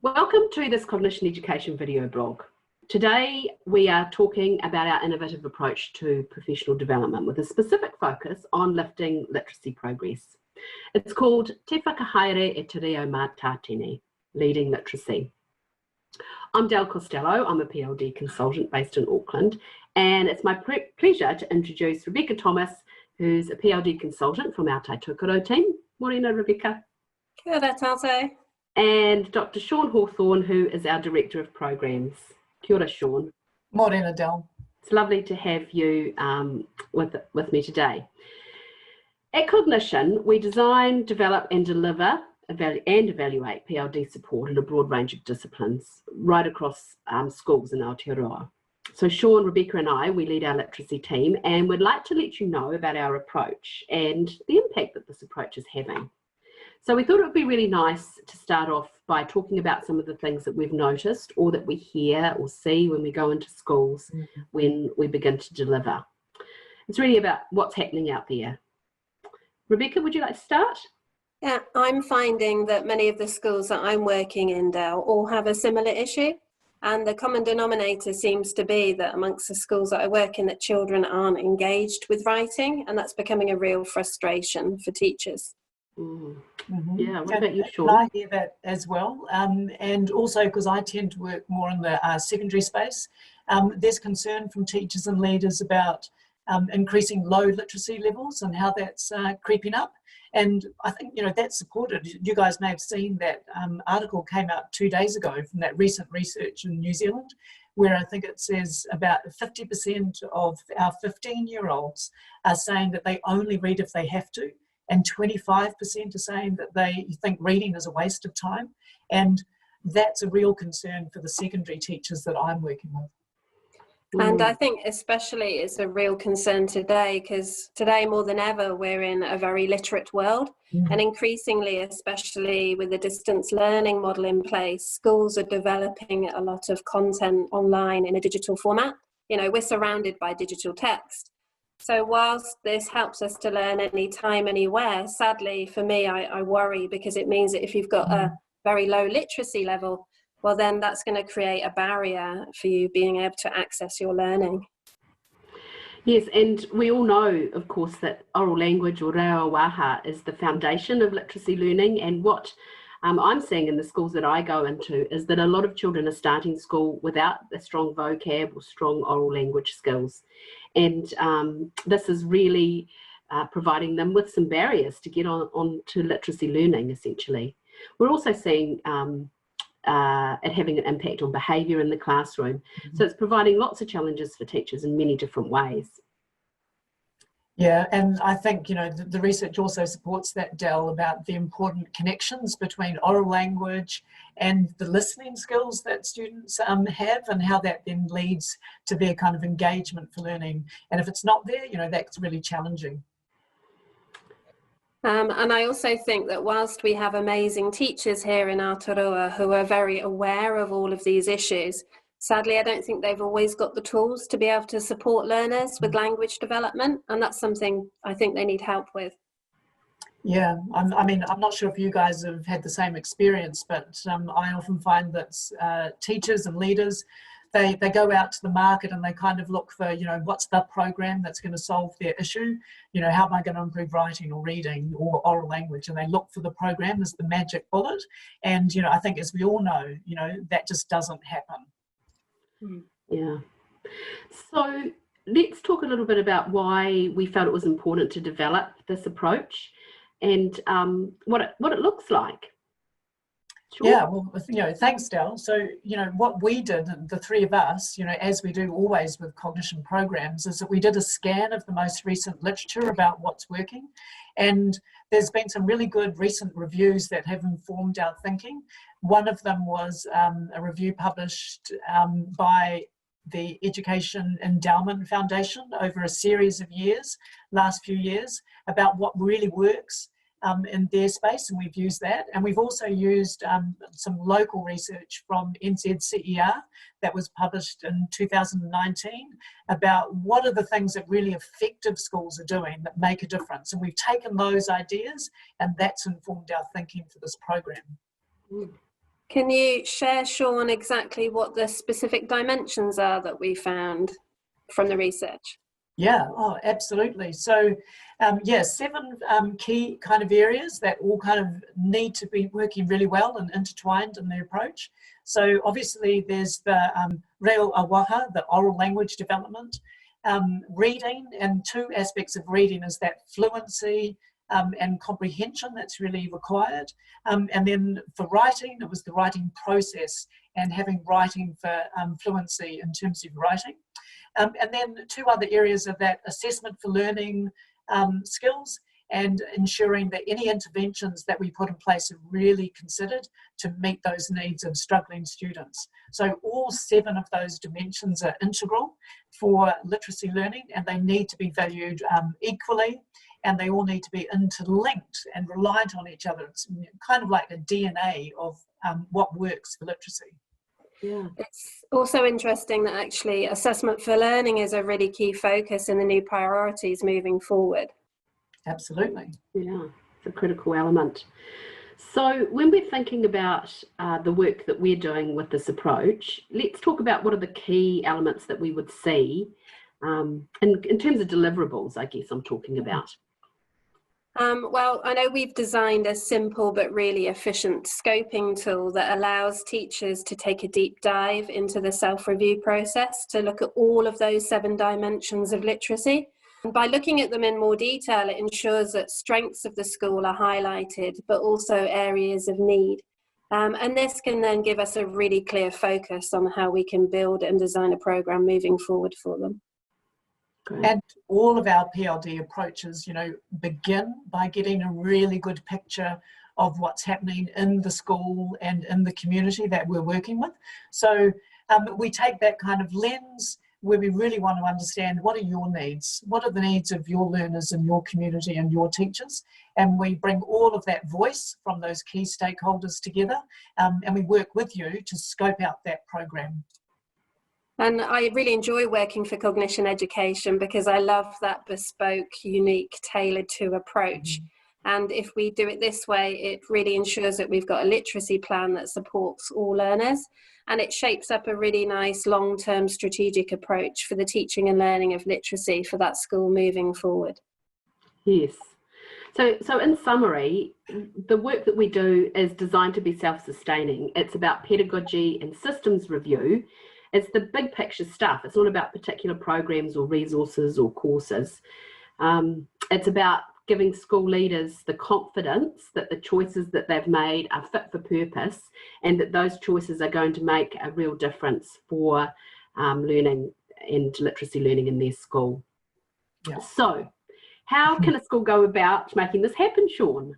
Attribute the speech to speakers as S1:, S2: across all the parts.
S1: Welcome to this Cognition Education video blog. Today we are talking about our innovative approach to professional development with a specific focus on lifting literacy progress. It's called Te Whakahaere e Te Reo Mā Tātene, Leading Literacy. I'm Del Costello, I'm a PLD consultant based in Auckland, and it's my pleasure to introduce Rebecca Thomas, who's a PLD consultant from our Taitokoro team. Morena, Rebecca.
S2: Kia ora tātou.
S1: And Dr. Shaun Hawthorne, who is our Director of Programs. Kia ora, Shaun.
S3: Morena, Del.
S1: It's lovely to have you with me today. At Cognition, we design, develop and deliver and evaluate PLD support in a broad range of disciplines right across schools in Aotearoa. So Shaun, Rebecca and I, we lead our literacy team, and we'd like to let you know about our approach and the impact that this approach is having. So we thought it would be really nice to start off by talking about some of the things that we've noticed or that we hear or see when we go into schools when we begin to deliver. It's really about what's happening out there. Rebecca, would you like to start?
S2: Yeah, I'm finding that many of the schools that I'm working in, Del, all have a similar issue. And the common denominator seems to be that amongst the schools that I work in, that children aren't engaged with writing, and that's becoming a real frustration for teachers.
S1: Yeah, what about you, Shaun?
S3: I hear that as well, and also because I tend to work more in the secondary space, there's concern from teachers and leaders about increasing low literacy levels and how that's creeping up. And I think, you know, that's supported. You guys may have seen that article came out 2 days ago from that recent research in New Zealand, where I think it says about 50% of our 15-year-olds are saying that they only read if they have to, and 25% are saying that they think reading is a waste of time. And that's a real concern for the secondary teachers that I'm working with.
S2: And I think especially it's a real concern today, because today more than ever we're in a very literate world, and increasingly, especially with the distance learning model in place, schools are developing a lot of content online in a digital format. You know, we're surrounded by digital text. So whilst this helps us to learn anytime, anywhere, sadly for me, I worry, because it means that if you've got a very low literacy level, well, then that's going to create a barrier for you being able to access your learning.
S1: Yes, and we all know, of course, that oral language or reo waha is the foundation of literacy learning. And what I'm seeing in the schools that I go into is that a lot of children are starting school without a strong vocab or strong oral language skills. And this is really providing them with some barriers to get on to literacy learning, essentially. We're also seeing it having an impact on behaviour in the classroom. So it's providing lots of challenges for teachers in many different ways.
S3: Yeah, and I think, you know, the research also supports that, Del, about the important connections between oral language and the listening skills that students have, and how that then leads to their kind of engagement for learning. And if it's not there, you know, that's really challenging.
S2: And I also think that whilst we have amazing teachers here in Aotearoa who are very aware of all of these issues, sadly, I don't think they've always got the tools to be able to support learners with language development, and that's something I think they need help with. Yeah,
S3: I mean, I'm not sure if you guys have had the same experience, but I often find that teachers and leaders, they go out to the market and they kind of look for, you know, what's the program that's going to solve their issue? You know, how am I going to improve writing or reading or oral language? And they look for the program as the magic bullet. And, you know, I think as we all know, you know, that just doesn't happen.
S1: Yeah. So let's talk a little bit about why we felt it was important to develop this approach and what it looks like. Sure.
S3: Yeah, well, you know, thanks, Del. So, you know, what we did, the three of us, you know, as we do always with cognition programs, is that we did a scan of the most recent literature about what's working. And there's been some really good recent reviews that have informed our thinking. One of them was a review published by the Education Endowment Foundation over a series of years, last few years, about what really works in their space, and we've used that. And we've also used some local research from NZCER that was published in 2019 about what are the things that really effective schools are doing that make a difference. And we've taken those ideas, and that's informed our thinking for this program.
S2: Can you share, Shaun, exactly what the specific dimensions are that we found from the research?
S3: Yeah, oh, absolutely. So, yeah, 7 key kind of areas that all kind of need to be working really well and intertwined in their approach. So obviously there's the reo awaha, the oral language development, reading, and 2 aspects of reading is that fluency and comprehension that's really required. And then for writing, it was the writing process and having writing for fluency in terms of writing. And then 2 other areas of that: assessment for learning skills, and ensuring that any interventions that we put in place are really considered to meet those needs of struggling students. So all 7 of those dimensions are integral for literacy learning, and they need to be valued equally, and they all need to be interlinked and reliant on each other. It's kind of like a DNA of what works for literacy.
S1: Yeah.
S2: It's also interesting that actually assessment for learning is a really key focus in the new priorities moving forward.
S3: Absolutely.
S1: Yeah, it's a critical element. So when we're thinking about the work that we're doing with this approach, let's talk about what are the key elements that we would see in terms of deliverables, I guess I'm talking about.
S2: Well, I know we've designed a simple but really efficient scoping tool that allows teachers to take a deep dive into the self-review process to look at all of those 7 dimensions of literacy. And by looking at them in more detail, it ensures that strengths of the school are highlighted, but also areas of need. And this can then give us a really clear focus on how we can build and design a program moving forward for them.
S1: Great.
S3: And all of our PLD approaches, you know, begin by getting a really good picture of what's happening in the school and in the community that we're working with. So we take that kind of lens where we really want to understand what are your needs, what are the needs of your learners in your community and your teachers, and we bring all of that voice from those key stakeholders together, and we work with you to scope out that program.
S2: And I really enjoy working for Cognition Education because I love that bespoke, unique, tailored to approach. And if we do it this way, it really ensures that we've got a literacy plan that supports all learners, and it shapes up a really nice long-term strategic approach for the teaching and learning of literacy for that school moving forward.
S1: Yes. So in summary, the work that we do is designed to be self-sustaining. It's about pedagogy and systems review. It's the big picture stuff. It's not about particular programs or resources or courses. It's about giving school leaders the confidence that the choices that they've made are fit for purpose, and that those choices are going to make a real difference for learning and literacy learning in their school.
S3: Yeah.
S1: So how can a school go about making this happen, Shaun?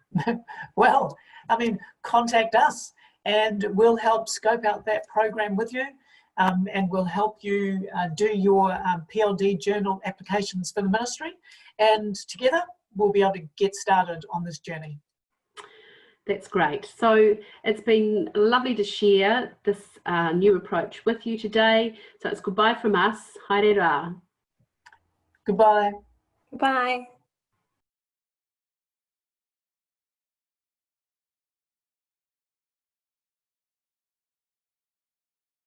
S3: Well, I mean, contact us and we'll help scope out that program with you. And we'll help you do your PLD journal applications for the ministry, and together we'll be able to get started on this journey.
S1: That's great. So it's been lovely to share this new approach with you today. So it's goodbye from us. Haere rā.
S3: Goodbye.
S2: Bye.